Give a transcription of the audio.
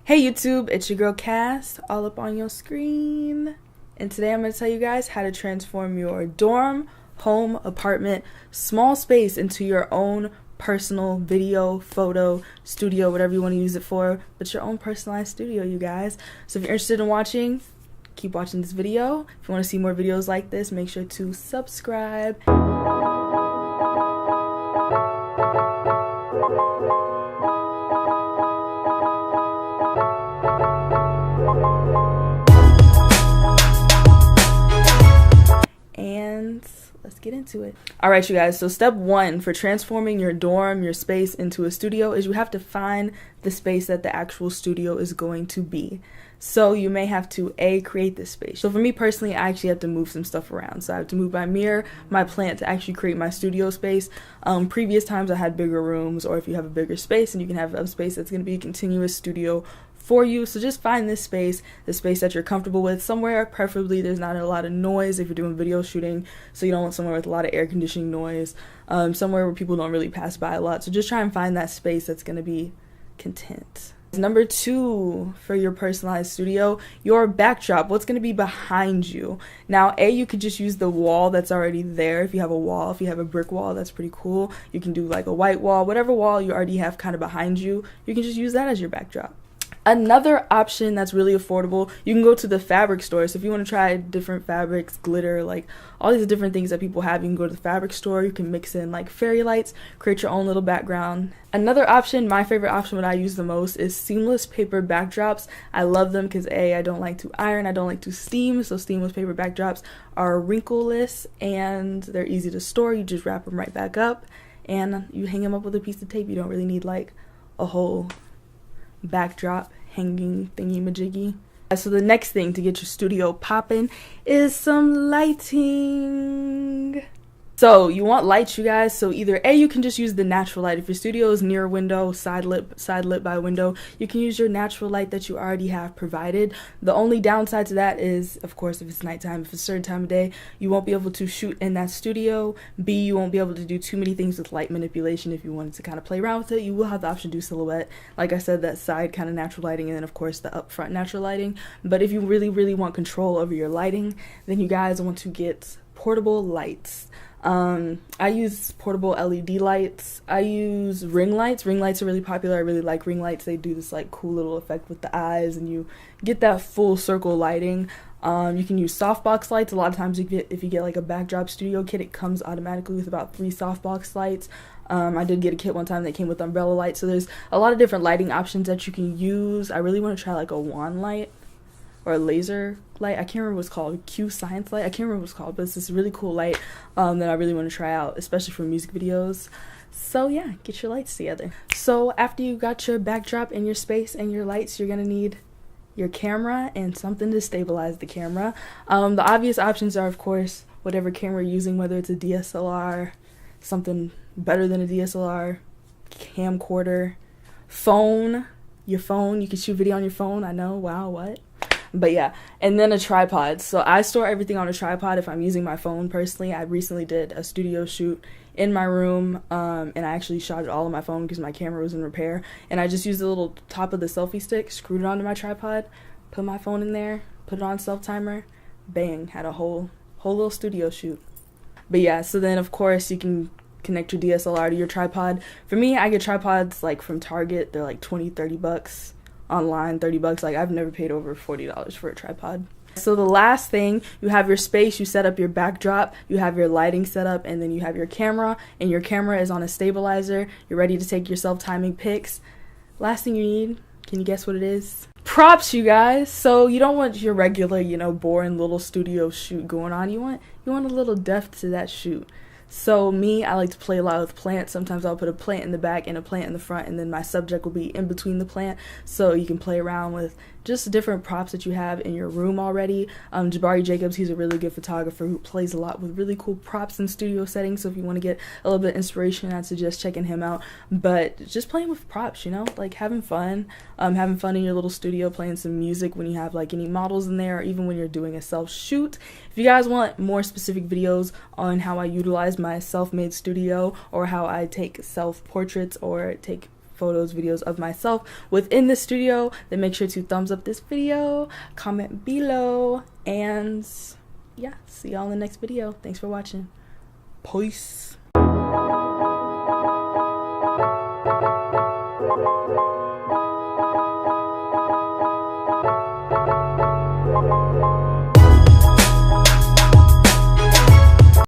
Hey YouTube, it's your girl Cass, all up on your screen. And today I'm going to tell you guys how to transform your dorm, home, apartment, small space into your own personal video, photo, studio, whatever you want to use it for, but your own personalized studio, you guys. So if you're interested in watching, keep watching this video. If you want to see more videos like this, make sure to subscribe. And let's get into it. Alright, you guys, so step one for transforming your dorm, your space into a studio is you have to find the space that the actual studio is going to be. So you may have to create this space. So for me personally, I actually have to move some stuff around. So I have to move my mirror, my plant to actually create my studio space. Previous times I had bigger rooms, or if you have a bigger space, and you can have a space that's going to be a continuous studio for you. So just find this space that you're comfortable with, somewhere preferably there's not a lot of noise if you're doing video shooting, so you don't want somewhere with a lot of air conditioning noise, somewhere where people don't really pass by a lot. So just try and find that space that's going to be content. Number two for your personalized studio, your backdrop, what's going to be behind you. Now, you could just use the wall that's already there. If you have a wall, if you have a brick wall, that's pretty cool. You can do like a white wall, whatever wall you already have kind of behind you, you can just use that as your backdrop. Another option that's really affordable, you can go to the fabric store. So if you want to try different fabrics, glitter, like all these different things that people have, you can go to the fabric store. You can mix in like fairy lights, create your own little background. Another option, my favorite option, what I use the most, is seamless paper backdrops. I love them because I don't like to iron, I don't like to steam, so seamless paper backdrops are wrinkleless and they're easy to store. You just wrap them right back up and you hang them up with a piece of tape. You don't really need like a whole backdrop hanging thingy majiggy. So the next thing to get your studio popping is some lighting. So you want lights, you guys. So either you can just use the natural light. If your studio is near a window, side lit by a window, you can use your natural light that you already have provided. The only downside to that is, of course, if it's nighttime, if it's a certain time of day, you won't be able to shoot in that studio. You won't be able to do too many things with light manipulation. If you wanted to kind of play around with it, you will have the option to do silhouette. Like I said, that side kind of natural lighting, and then of course the up front natural lighting. But if you really, really want control over your lighting, then you guys want to get portable lights. I use portable LED lights. I use ring lights. Ring lights are really popular. I really like ring lights. They do this like cool little effect with the eyes and you get that full circle lighting. You can use softbox lights. A lot of times if you get like a backdrop studio kit, it comes automatically with about 3 softbox lights. I did get a kit one time that came with umbrella lights. So there's a lot of different lighting options that you can use. I really want to try like a wand light or a laser light. I can't remember what it's called. Q Science light. I can't remember what it's called, but it's this really cool light that I really want to try out, especially for music videos. So yeah, get your lights together. So after you got your backdrop and your space and your lights, you're gonna need your camera and something to stabilize the camera. The obvious options are, of course, whatever camera you're using, whether it's a DSLR, something better than a DSLR, camcorder, phone. Your phone, you can shoot video on your phone. I know, wow, what? But yeah, and then a tripod. So I store everything on a tripod if I'm using my phone personally. I recently did a studio shoot in my room, and I actually shot it all on my phone because my camera was in repair. And I just used the little top of the selfie stick, screwed it onto my tripod, put my phone in there, put it on self timer, bang, had a whole little studio shoot. But yeah, so then of course you can connect your DSLR to your tripod. For me, I get tripods like from Target. They're like $20-30. Online, $30. Like I've never paid over $40 for a tripod. So the last thing, you have your space, you set up your backdrop, you have your lighting set up, and then you have your camera, and your camera is on a stabilizer. You're ready to take your self-timing pics. Last thing you need, can you guess what it is? Props, you guys. So you don't want your regular, boring little studio shoot going on. You want a little depth to that shoot. So me, I like to play a lot with plants. Sometimes I'll put a plant in the back and a plant in the front, and then my subject will be in between the plant. So you can play around with just different props that you have in your room already. Jabari Jacobs, he's a really good photographer who plays a lot with really cool props in studio settings. So if you want to get a little bit of inspiration, I'd suggest checking him out. But just playing with props, like having fun in your little studio, playing some music when you have like any models in there, or even when you're doing a self shoot. If you guys want more specific videos on how I utilize my self-made studio, or how I take self portraits or take photos, videos of myself within the studio, then make sure to thumbs up this video, comment below, and yeah, see y'all in the next video. Thanks for watching. Peace.